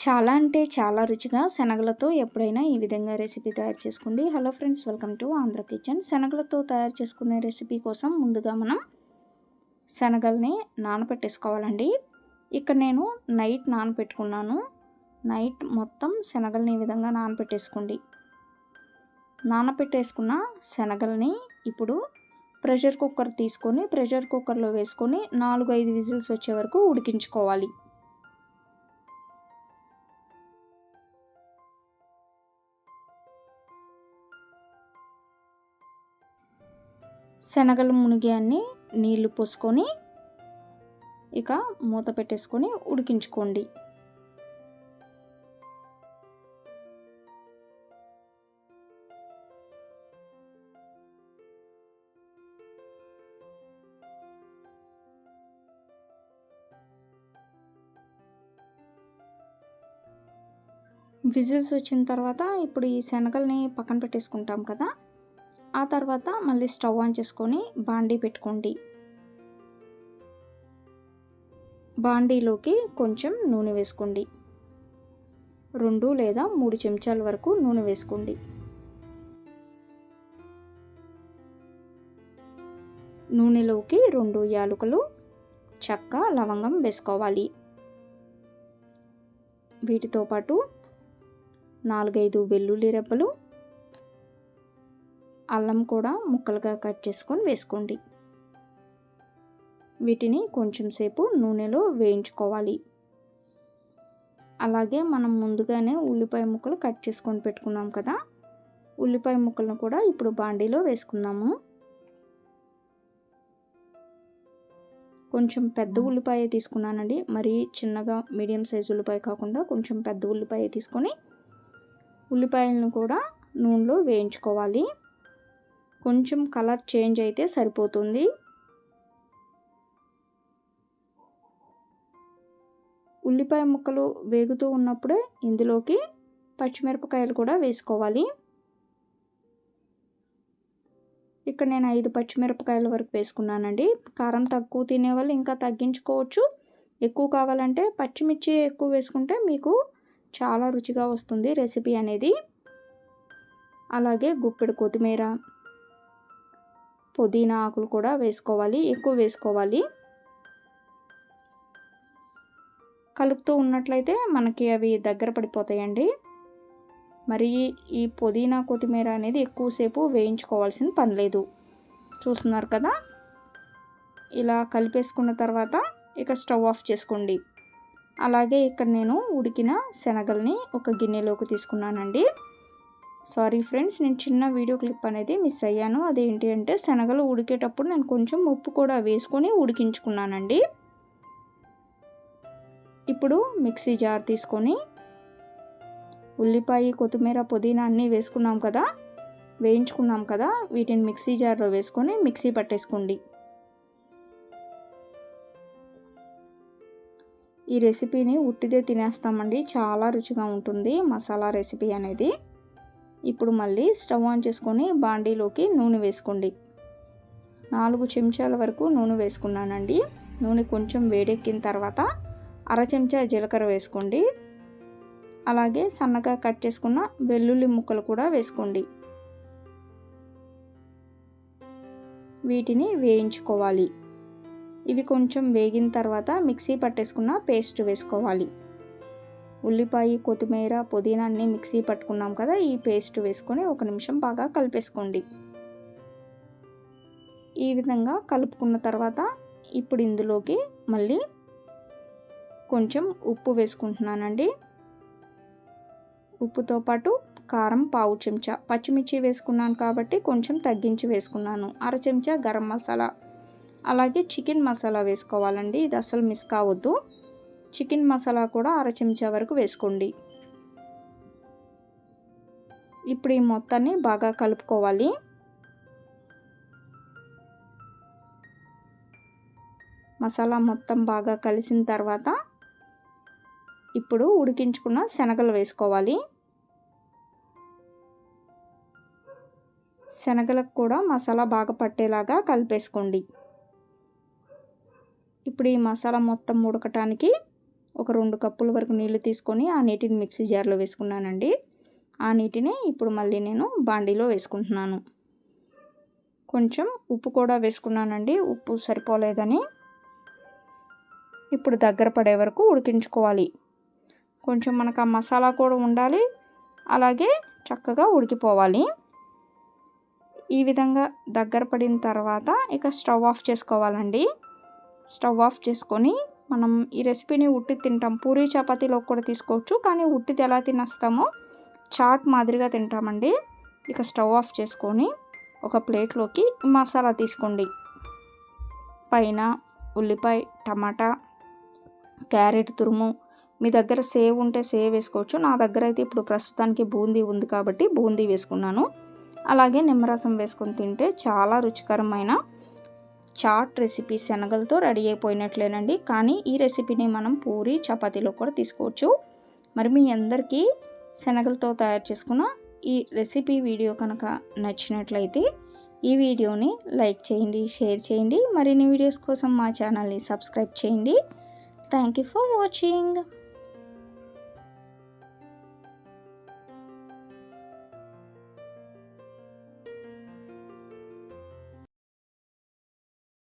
చాలా అంటే చాలా రుచిగా శనగలతో ఎప్పుడైనా ఈ విధంగా రెసిపీ తయారు చేసుకోండి. Hello friends, welcome to Andhra kitchen. శనగలతో తయారు చేసుకునే రెసిపీ కోసం ముందుగా మనం శనగల్ని నానబెట్టేసుకోవాలండి. ఇక్కడ నేను నైట్ నానబెట్టుకున్నాను. నైట్ మొత్తం శనగల్ని ఈ విధంగా నానబెట్టేసుకోండి. నానబెట్టేసుకున్న శనగల్ని ఇప్పుడు ప్రెషర్ కుక్కర్ తీసుకొని ప్రెషర్ కుక్కర్లో వేసుకొని 4-5 విజిల్స్ వచ్చే వరకు ఉడికించుకోవాలి. శనగలు మునిగే అన్ని నీళ్లు పోసుకొని ఇక మూత పెట్టేసుకొని ఉడికించుకోండి. విజిల్స్ వచ్చిన తర్వాత ఇప్పుడు ఈ శనగల్ని పక్కన పెట్టేసుకుంటాం కదా. ఆ తర్వాత మళ్ళీ స్టవ్ ఆన్ చేసుకొని బాండీ పెట్టుకోండి. బాండీలోకి కొంచెం నూనె వేసుకోండి. 2 లేదా 3 చెంచాల వరకు నూనె వేసుకోండి. నూనెలోకి 2 యాలకులు, చెక్క, లవంగం వేసుకోవాలి. వీటితో పాటు 4-5 వెల్లుల్లి రెబ్బలు, అల్లం కూడా ముక్కలుగా కట్ చేసుకొని వేసుకోండి. వీటిని కొంచెం సేపు నూనెలో వేయించుకోవాలి. అలాగే మనం ముందుగానే ఉల్లిపాయ ముక్కలు కట్ చేసుకొని పెట్టుకున్నాం కదా, ఉల్లిపాయ ముక్కలను కూడా ఇప్పుడు బాండీలో వేసుకుందాము. కొంచెం పెద్ద ఉల్లిపాయ తీసుకున్నానండి. మరీ చిన్నగా మీడియం సైజు ఉల్లిపాయ కాకుండా కొంచెం పెద్ద ఉల్లిపాయ తీసుకొని ఉల్లిపాయలను కూడా నూనెలో వేయించుకోవాలి. కొంచెం కలర్ చేంజ్ అయితే సరిపోతుంది. ఉల్లిపాయ ముక్కలు వేగుతూ ఉన్నప్పుడే ఇందులోకి పచ్చిమిరపకాయలు కూడా వేసుకోవాలి. ఇక్కడ నేను 5 పచ్చిమిరపకాయల వరకు వేసుకున్నానండి. కారం తక్కువ తినేవాళ్ళు ఇంకా తగ్గించుకోవచ్చు. ఎక్కువ కావాలంటే పచ్చిమిర్చి ఎక్కువ వేసుకుంటే మీకు చాలా రుచిగా వస్తుంది రెసిపీ అనేది. అలాగే గుప్పెడు కొత్తిమీర, పుదీనా ఆకులు కూడా వేసుకోవాలి. ఎక్కువ వేసుకోవాలి. కలుపుతూ ఉన్నట్లయితే మనకి అవి దగ్గర పడిపోతాయండి. మరి ఈ పుదీనా కొత్తిమీర అనేది ఎక్కువసేపు వేయించుకోవాల్సిన పని లేదు. చూస్తున్నారు కదా. ఇలా కలిపేసుకున్న తర్వాత ఇక స్టవ్ ఆఫ్ చేసుకోండి. అలాగే ఇక్కడ నేను ఉడికిన శనగల్ని ఒక గిన్నెలోకి తీసుకున్నానండి. సారీ ఫ్రెండ్స్, నేను చిన్న వీడియో క్లిప్ అనేది మిస్ అయ్యాను. అదేంటి అంటే శనగలు ఉడికేటప్పుడు నేను కొంచెం ఉప్పు కూడా వేసుకొని ఉడికించుకున్నానండి. ఇప్పుడు మిక్సీ జార్ తీసుకొని ఉల్లిపాయ, కొత్తిమీర, పుదీనా అన్నీ వేసుకున్నాం కదా, వేయించుకున్నాం కదా, వీటిని మిక్సీ జార్లో వేసుకొని మిక్సీ పట్టేసుకోండి. ఈ రెసిపీని ఉట్టిదే తినేస్తామండి. చాలా రుచిగా ఉంటుంది మసాలా రెసిపీ అనేది. ఇప్పుడు మళ్ళీ స్టవ్ ఆన్ చేసుకొని బాండీలోకి నూనె వేసుకోండి. 4 చెంచాల వరకు నూనె వేసుకున్నానండి. నూనె కొంచెం వేడెక్కిన తర్వాత 1/2 చెంచా జీలకర్ర వేసుకోండి. అలాగే సన్నగా కట్ చేసుకున్న వెల్లుల్లి ముక్కలు కూడా వేసుకోండి. వీటిని వేయించుకోవాలి. ఇవి కొంచెం వేగిన తర్వాత మిక్సీ పట్టేసుకున్న పేస్ట్ వేసుకోవాలి. ఉల్లిపాయ, కొత్తిమీర, పుదీనా అన్నీ మిక్సీ పట్టుకున్నాం కదా, ఈ పేస్ట్ వేసుకొని 1 నిమిషం బాగా కలిపేసుకోండి. ఈ విధంగా కలుపుకున్న తర్వాత ఇప్పుడు ఇందులోకి మళ్ళీ కొంచెం ఉప్పు వేసుకుంటున్నానండి. ఉప్పుతో పాటు కారం 1/2 చెంచా, పచ్చిమిర్చి వేసుకున్నాను కాబట్టి కొంచెం తగ్గించి వేసుకున్నాను. 1/2 చెంచా గరం మసాలా, అలాగే చికెన్ మసాలా వేసుకోవాలండి. ఇది అస్సలు మిస్ కావద్దు. చికెన్ మసాలా కూడా 1/2 చెంచా వరకు వేసుకోండి. ఇప్పుడు ఈ మొత్తాన్ని బాగా కలుపుకోవాలి. మసాలా మొత్తం బాగా కలిసిన తర్వాత ఇప్పుడు ఉడికించుకున్న శనగలు వేసుకోవాలి. శనగలకు కూడా మసాలా బాగా పట్టేలాగా కలిపేసుకోండి. ఇప్పుడు ఈ మసాలా మొత్తం ఉడకటానికి ఒక 2 కప్పుల వరకు నీళ్లు తీసుకొని ఆ నీటిని మిక్సీ జార్లో వేసుకున్నానండి. ఆ నీటిని ఇప్పుడు మళ్ళీ నేను బాండీలో వేసుకుంటున్నాను. కొంచెం ఉప్పు కూడా వేసుకున్నానండి, ఉప్పు సరిపోలేదని. ఇప్పుడు దగ్గర పడే వరకు ఉడికించుకోవాలి. కొంచెం మనకు ఆ మసాలా కూడా ఉండాలి, అలాగే చక్కగా ఉడికిపోవాలి. ఈ విధంగా దగ్గర పడిన తర్వాత ఇక స్టవ్ ఆఫ్ చేసుకోవాలండి. స్టవ్ ఆఫ్ చేసుకొని మనం ఈ రెసిపీని ఉట్టి తింటాం, పూరీ చపాతీలో కూడా తీసుకోవచ్చు, కానీ ఉట్టిది ఎలా తినేస్తామో చాట్ మాదిరిగా తింటామండి. ఇక స్టవ్ ఆఫ్ చేసుకొని ఒక ప్లేట్లోకి మసాలా తీసుకోండి. పైన ఉల్లిపాయ, టమాటా, క్యారెట్ తురుము, మీ దగ్గర సేవ్ ఉంటే సేవ్ వేసుకోవచ్చు. నా దగ్గర అయితే ఇప్పుడు ప్రస్తుతానికి బూందీ ఉంది కాబట్టి బూందీ వేసుకున్నాను. అలాగే నిమ్మరసం వేసుకొని తింటే చాలా రుచికరమైన చాట్ రెసిపీ శనగలతో రెడీ అయిపోయినట్లేనండి. కానీ ఈ రెసిపీని మనం పూరి చపాతీలో కూడా తీసుకోవచ్చు. మరి మీ అందరికీ శనగలతో తయారు చేసుకున్న ఈ రెసిపీ వీడియో కనుక నచ్చినట్లయితే ఈ వీడియోని లైక్ చేయండి, షేర్ చేయండి. మరిన్ని వీడియోస్ కోసం మా ఛానల్ని సబ్స్క్రైబ్ చేయండి. Thank you for watching.